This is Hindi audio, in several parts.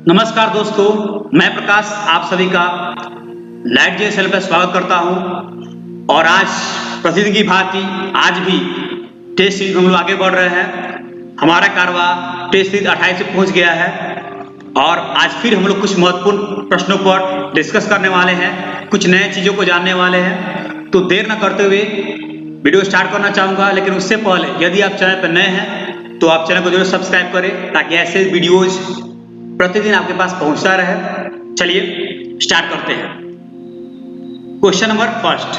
नमस्कार दोस्तों, मैं प्रकाश आप सभी का लाइट जे चैनल पर स्वागत करता हूं। और आज प्रतिदिन की भांति आज भी टेस्ट सीरीज में हम लोग आगे बढ़ रहे हैं। हमारा कारवा टेस्ट सीरीज 28 से पहुंच गया है और आज फिर हम लोग कुछ महत्वपूर्ण प्रश्नों पर डिस्कस करने वाले हैं, कुछ नए चीजों को जानने वाले हैं। तो देर न करते हुए वीडियो स्टार्ट करना चाहूंगा, लेकिन उससे पहले यदि आप चैनल पर नए हैं तो आप चैनल को जरूर सब्सक्राइब करें ताकि ऐसे वीडियोज प्रतिदिन आपके पास पहुंचता रहे। चलिए स्टार्ट करते हैं। क्वेश्चन नंबर फर्स्ट,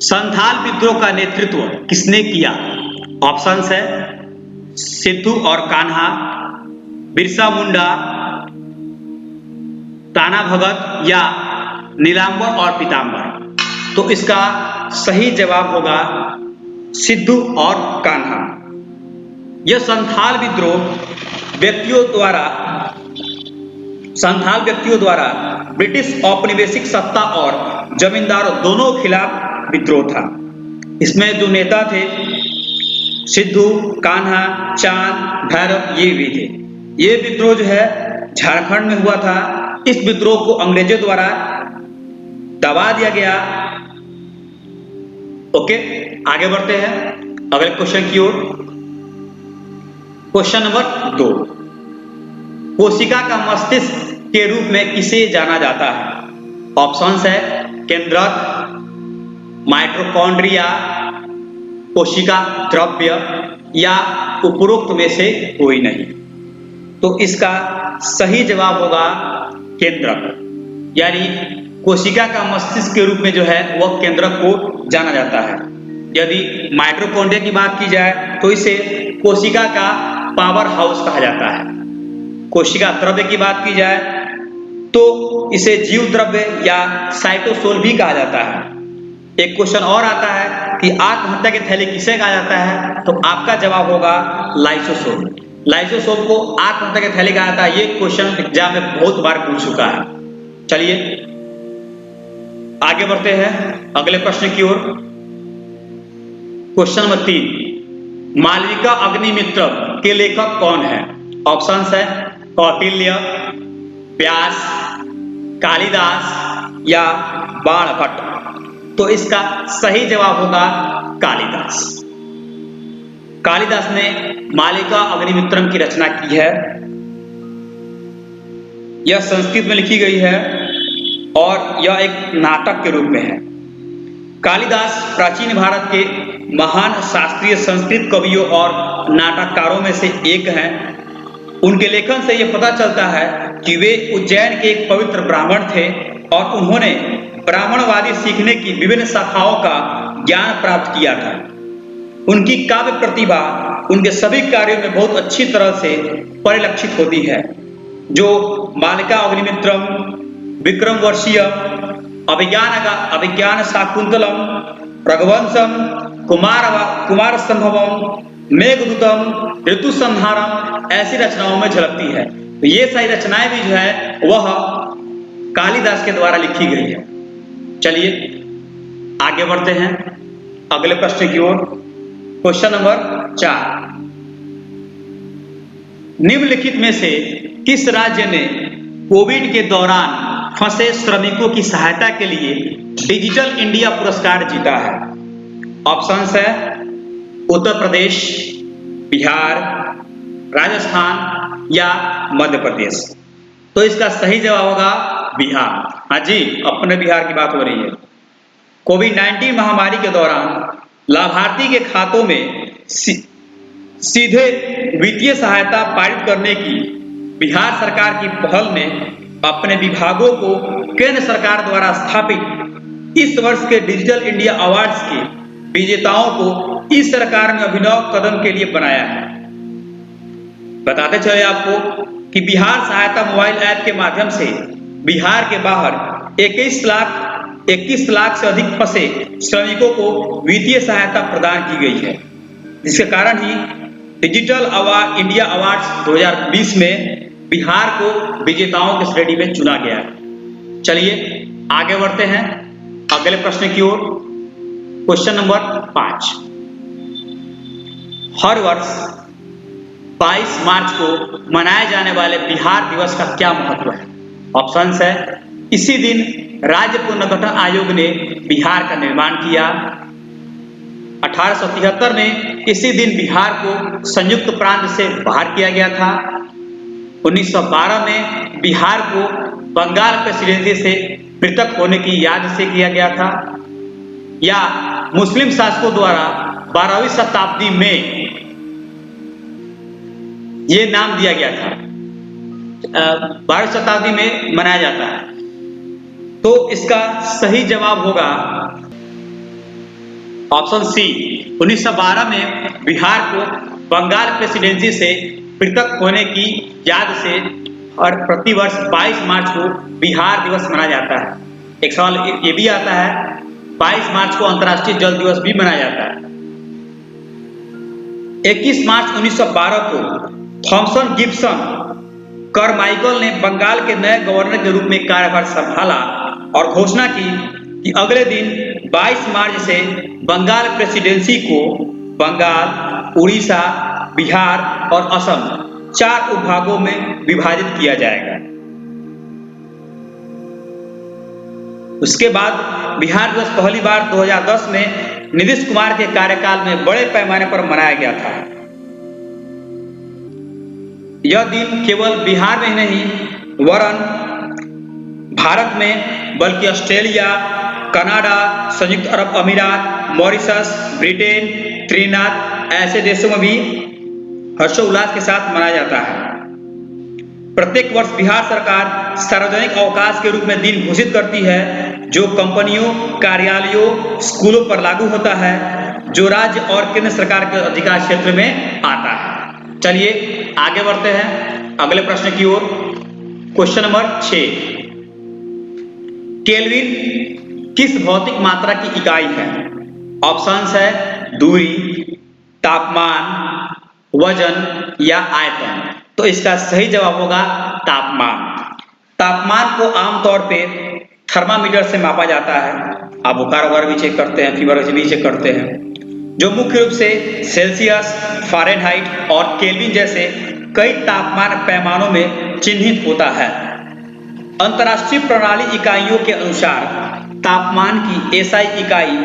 संथाल विद्रोह का नेतृत्व किसने किया? ऑप्शंस है सिद्धू और कान्हा, बिरसा मुंडा, ताना भगत या नीलांबर और पीताम्बर। तो इसका सही जवाब होगा सिद्धू और कान्हा। यह संथाल व्यक्तियों द्वारा ब्रिटिश औपनिवेशिक सत्ता और जमींदारों दोनों खिलाफ विद्रोह था। इसमें जो नेता थे सिद्धू, कान्हा, चांद, भैरव, ये भी थे। ये विद्रोह जो है झारखंड में हुआ था। इस विद्रोह को अंग्रेजों द्वारा दबा दिया गया। ओके, आगे बढ़ते हैं अगले क्वेश्चन की ओर। क्वेश्चन नंबर 2, कोशिका का मस्तिष्क के रूप में किसे जाना जाता है? ऑप्शंस है केंद्रक, माइटोकॉन्ड्रिया, कोशिका द्रव्य या उपरोक्त में से कोई नहीं। तो इसका सही जवाब होगा केंद्रक, यानी कोशिका का मस्तिष्क के रूप में जो है वह केंद्रक को जाना जाता है। यदि माइटोकॉन्ड्रिया की बात की जाए तो इसे कोशिका का पावर हाउस कहा जाता है। कोशिका द्रव्य की बात की जाए तो इसे जीव द्रव्य या साइटोसोल भी कहा जाता है। एक क्वेश्चन और आता है कि आत्महत्या की थैली किसे कहा जाता है? तो आपका जवाब होगा लाइसोसोम। लाइसोसोम को आत्महत्या की थैली कहा जाता है। ये क्वेश्चन एग्जाम में बहुत बार पूछ चुका है। चलिए आगे बढ़ते हैं अगले प्रश्न की ओर। क्वेश्चन नंबर 3, मालविका अग्निमित्रम के लेखक कौन है? ऑप्शंस है कौटिल्य, व्यास, कालिदास या बाणभट्ट। तो इसका सही जवाब होगा कालिदास। कालिदास ने मालविका अग्निमित्रम की रचना की है। यह संस्कृत में लिखी गई है और यह एक नाटक के रूप में है। कालिदास प्राचीन भारत के महान शास्त्रीय संस्कृत कवियों और नाटककारों में से एक हैं। उनके लेखन से यह पता चलता है कि वे उज्जैन के एक पवित्र ब्राह्मण थे और उन्होंने ब्राह्मणवादी सीखने की विभिन्न शाखाओं का ज्ञान प्राप्त किया था। उनकी काव्य प्रतिभा उनके सभी कार्यों में बहुत अच्छी तरह से परिलक्षित होती है, जो मालविका अग्निमित्रम, विक्रमवर्षीय, अभिज्ञान शाकुंतलम, रघुवंशम, कुमार संभवम, मेघदूतम, ऋतु संहारम ऐसी रचनाओं में झलकती है। तो ये सारी रचनाएं भी जो है वह कालिदास के द्वारा लिखी गई है। चलिए आगे बढ़ते हैं अगले प्रश्न की ओर। क्वेश्चन नंबर 4, निम्नलिखित में से किस राज्य ने कोविड के दौरान फंसे श्रमिकों की सहायता के लिए डिजिटल इंडिया पुरस्कार जीता है? ऑप्शंस है उत्तर प्रदेश, बिहार, राजस्थान या मध्य प्रदेश। तो इसका सही जवाब होगा बिहार। हाँ जी, अपने बिहार की बात हो रही है। कोविड-19 महामारी के दौरान लाभार्थी के खातों में सीधे वित्तीय सहायता पारित करने की बिहार सरकार की पहल ने अपने विभागों को केंद्र सरकार द्वारा स्थापित इस वर्ष के डिजिटल इंडिया अवार्ड्स के विजेताओं को इस सरकार में अभिनव कदम के लिए बनाया है। बताते चले आपको कि बिहार सहायता मोबाइल ऐप के माध्यम से बिहार के बाहर 21 लाख से अधिक फंसे श्रमिकों को वित्तीय सहायता प्रदान की गई है, जिसके कारण ही डिजिटल इंडिया अवार्ड्स 2020 में बिहार को विजेताओं की श्रेणी में चुना गया है। चलिए आगे बढ़ते हैं अगले प्रश्न की ओर। क्वेश्चन नंबर 5, हर वर्ष 22 मार्च को मनाए जाने वाले बिहार दिवस का क्या महत्व है? ऑप्शंस है, इसी दिन राज्य पुनर्गठन आयोग ने बिहार का निर्माण किया। 1873 में इसी दिन बिहार को संयुक्त प्रांत से बाहर किया गया था। 1912 में बिहार को बंगाल प्रेसिडेंसी से पृथक होने की याद से किया गया था। या मुस्लिम शासकों द्वारा 12वीं शताब्दी में ये नाम दिया गया था, 12वीं शताब्दी में मनाया जाता है। तो इसका सही जवाब होगा ऑप्शन सी, 1912 में बिहार को बंगाल प्रेसिडेंसी से पृथक होने की याद से और प्रतिवर्ष 22 मार्च को बिहार दिवस मनाया जाता है। एक सवाल ये भी आता है, 22 मार्च को अंतर्राष्ट्रीय जल दिवस भी मनाया जाता है। 21 मार्च 1912 को थॉमसन गिब्सन करमाइकल ने बंगाल के नए गवर्नर के रूप में कार्यभार संभाला और घोषणा की कि अगले दिन 22 मार्च से बंगाल प्रेसिडेंसी को बंगाल, उड़ीसा, बिहार और असम 4 उपभागों में विभाजित किया जाएगा। उसके बाद बिहार दिवस पहली बार 2010 में नीतीश कुमार के कार्यकाल में बड़े पैमाने पर मनाया गया था। यह दिन केवल बिहार में नहीं वरन भारत में बल्कि ऑस्ट्रेलिया, कनाडा, संयुक्त अरब अमीरात, मॉरिशस, ब्रिटेन, त्रिनाद ऐसे देशों में भी हर्षोल्लास के साथ मनाया जाता है। प्रत्येक वर्ष बिहार सरकार सार्वजनिक अवकाश के रूप में दिन घोषित करती है, जो कंपनियों, कार्यालयों, स्कूलों पर लागू होता है, जो राज्य और केंद्र सरकार के अधिकार क्षेत्र में आता है। चलिए आगे बढ़ते हैं अगले प्रश्न की ओर। क्वेश्चन नंबर 6, केल्विन किस भौतिक मात्रा की इकाई है? ऑप्शंस है दूरी, तापमान, वजन या आयतन। तो इसका सही जवाब होगा तापमान। तापमान को आमतौर पे थर्मामीटर से मापा जाता है। आप बुखार वगैरह भी चेक करते हैं, फीवर भी चेक करते हैं, जो मुख्य रूप से सेल्सियस, फारेनहाइट और केल्विन जैसे कई तापमान पैमानों में चिन्हित होता है। अंतर्राष्ट्रीय प्रणाली इकाइयों के अनुसार तापमान की एसआई इकाई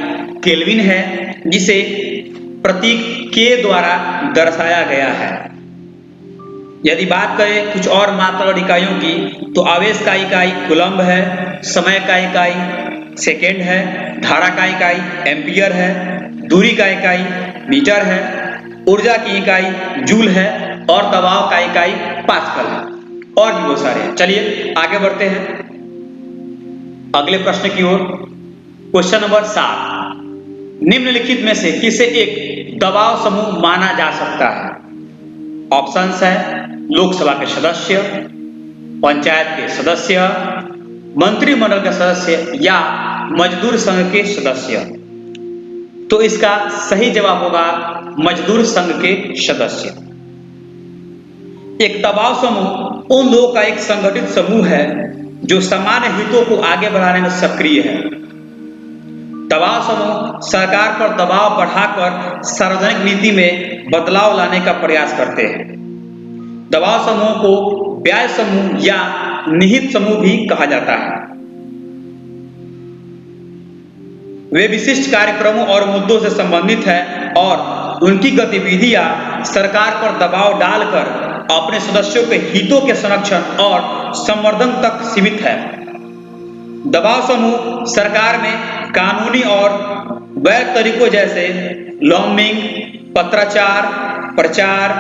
केल्विन है, जिसे प्रतीक के द्वारा दर्शाया गया है। यदि बात करें कुछ और मात्रा और इकाइयों की, तो आवेश का इकाई कूलम्ब है, समय का इकाई सेकेंड है, धारा का इकाई एम्पियर है, दूरी का इकाई मीटर है, ऊर्जा की इकाई जूल है और दबाव का इकाई पास्कल है, और भी बहुत सारे हैं। चलिए आगे बढ़ते हैं अगले प्रश्न की ओर। क्वेश्चन नंबर 7, निम्नलिखित में से किसे एक दबाव समूह माना जा सकता है? ऑप्शंस है लोकसभा के सदस्य, पंचायत के सदस्य, मंत्रिमंडल के सदस्य या मजदूर संघ के सदस्य। तो इसका सही जवाब होगा मजदूर संघ के सदस्य। एक दबाव समूह उन लोगों का एक संगठित समूह है जो सामान्य हितों को आगे बढ़ाने में सक्रिय है। दबाव समूह सरकार पर दबाव बढ़ाकर सार्वजनिक नीति में बदलाव लाने का प्रयास करते हैं। दबाव समूह को ब्याज समूह या निहित समूह भी कहा जाता है। वे विशिष्ट कार्यक्रमों और मुद्दों से संबंधित है और उनकी गतिविधियां सरकार पर दबाव डालकर अपने सदस्यों के हितों के संरक्षण और संवर्धन तक सीमित है। दबाव समूह सरकार में कानूनी और वैध तरीकों जैसे लॉबिंग, पत्राचार, प्रचार,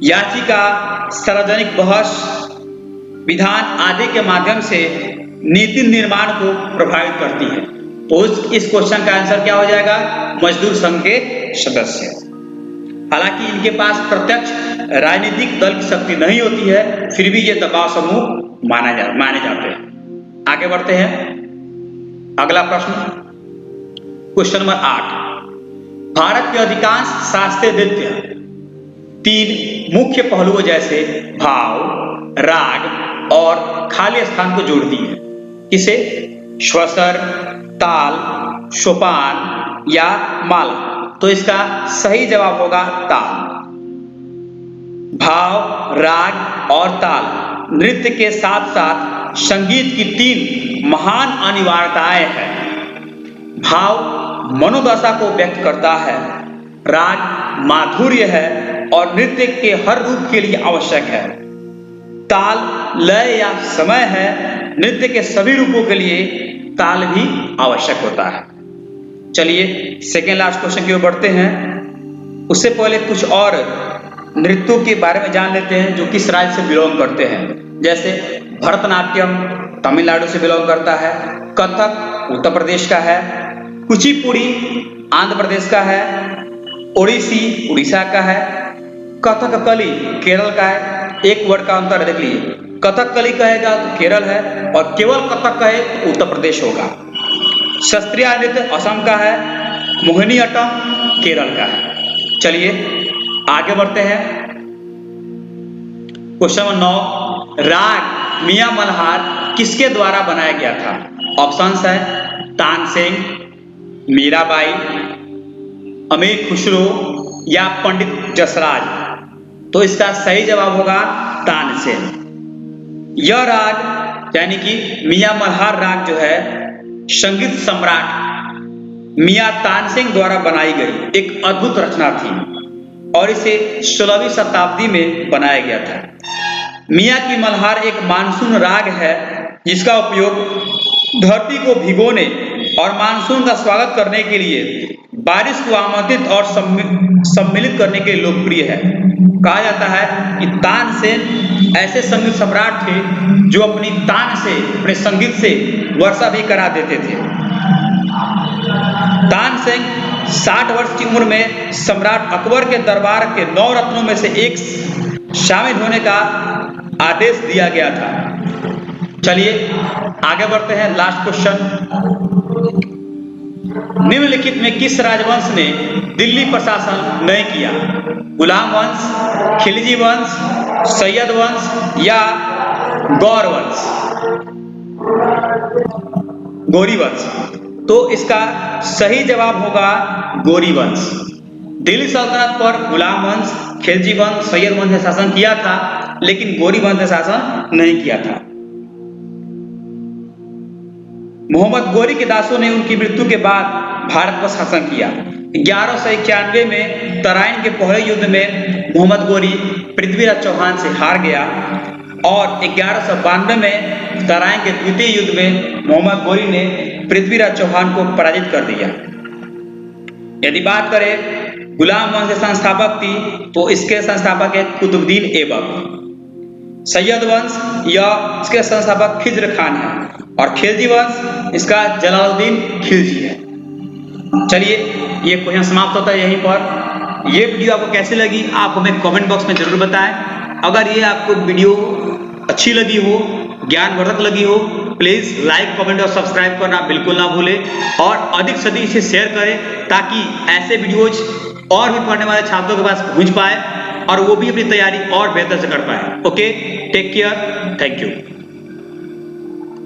याचिका, सार्वजनिक बहस, विधान आदि के माध्यम से नीति निर्माण को प्रभावित करती है। तो इस क्वेश्चन का आंसर क्या हो जाएगा? मजदूर संघ के सदस्य। हालांकि इनके पास प्रत्यक्ष राजनीतिक दल की शक्ति नहीं होती है, फिर भी ये दबाव समूह माने जाते हैं। आगे बढ़ते हैं अगला प्रश्न। क्वेश्चन नंबर 8, भारत के अधिकांश शास्त्रीय नृत्य 3 मुख्य पहलुओं जैसे भाव, राग और खाली स्थान को जोड़ती है। किसे? श्वसर, ताल, सोपान या माला। तो इसका सही जवाब होगा ताल। भाव, राग और ताल नृत्य के साथ साथ संगीत की तीन महान अनिवार्यताएं हैं। भाव मनोदशा को व्यक्त करता है, राग माधुर्य है और नृत्य के हर रूप के लिए आवश्यक है। ताल लय या समय है, नृत्य के सभी रूपों के लिए ताल भी आवश्यक होता है। चलिए सेकेंड लास्ट क्वेश्चन की ओर बढ़ते हैं। उससे पहले कुछ और नृत्यों के बारे में जान लेते हैं जो किस राज्य से बिलोंग करते हैं। जैसे भरतनाट्यम तमिलनाडु से बिलोंग करता है, कथक उत्तर प्रदेश का है, कुचिपुड़ी आंध्र प्रदेश का है, ओडिसी उड़ीसा का है, कथकली केरल का है। एक वर्ड का अंतर देख लीजिए, कथकली कहेगा तो केरल है और केवल कथक कहे तो उत्तर प्रदेश होगा। शास्त्रीय नृत्य असम का है, मोहिनीअट्टम केरल का है। चलिए आगे बढ़ते हैं। क्वेश्चन नंबर 9, राग मियां मल्हार किसके द्वारा बनाया गया था? ऑप्शंस है तानसेन, मीराबाई, अमीर खुसरो या पंडित जसराज। तो इसका सही जवाब होगा तानसेन। यह राग यानी कि मियां मल्हार राग जो है संगीत सम्राट मियां तानसेन द्वारा बनाई गई एक अद्भुत रचना थी और इसे 16वीं शताब्दी में बनाया गया था। मियां की मल्हार एक मानसून राग है जिसका उपयोग धरती को भिगोने और मानसून का स्वागत करने के लिए बारिश को आमंत्रित और सम्मिलित करने के लिए लोकप्रिय है। कहा जाता है कि तानसेन ऐसे संगीत सम्राट थे जो अपनी तान से, अपने संगीत से वर्षा भी करा देते थे। तानसेन 60 वर्ष की उम्र में सम्राट अकबर के दरबार के 9 रत्नों में से एक शामिल होने का आदेश दिया गया था। चलिए आगे बढ़ते हैं। लास्ट क्वेश्चन, निम्नलिखित में किस राजवंश ने दिल्ली प्रशासन नहीं किया? गुलाम वंश, खिलजी वंश, सैयद वंश या गौर वंश? गौरी वंश। तो इसका सही जवाब होगा गौरी वंश। दिल्ली सल्तनत पर गुलाम वंश, खिलजी वंश, सैयद वंश ने शासन किया था लेकिन गौरी वंश ने शासन नहीं किया था। मोहम्मद गौरी के दासों ने उनकी मृत्यु के बाद भारत पर शासन किया। 1191 में तराइन के पहले युद्ध में मोहम्मद गौरी पृथ्वीराज चौहान से हार गया और 1192 में तराइन के द्वितीय युद्ध में मोहम्मद गौरी ने पृथ्वीराज चौहान को पराजित कर दिया। यदि बात करें गुलाम वंश के संस्थापक थी तो इसके संस्थापक है कुतुबुद्दीन ऐबक। सैयद वंश या इसके संस्थापक खिज्र खान है और खिलजी वंश इसका जलालुद्दीन खिलजी है। चलिए ये क्वेश्चन समाप्त होता है यहीं पर। ये वीडियो आपको कैसी लगी आप हमें कमेंट बॉक्स में जरूर बताएं। अगर ये आपको वीडियो अच्छी लगी हो, ज्ञानवर्धक लगी हो, प्लीज लाइक, कमेंट और सब्सक्राइब करना बिल्कुल ना भूलें और अधिक से अधिक इसे शेयर करें ताकि ऐसे वीडियोज और भी पढ़ने वाले छात्रों के पास पहुंच पाए और वो भी अपनी तैयारी और बेहतर से कर पाए। Okay, take care, thank you.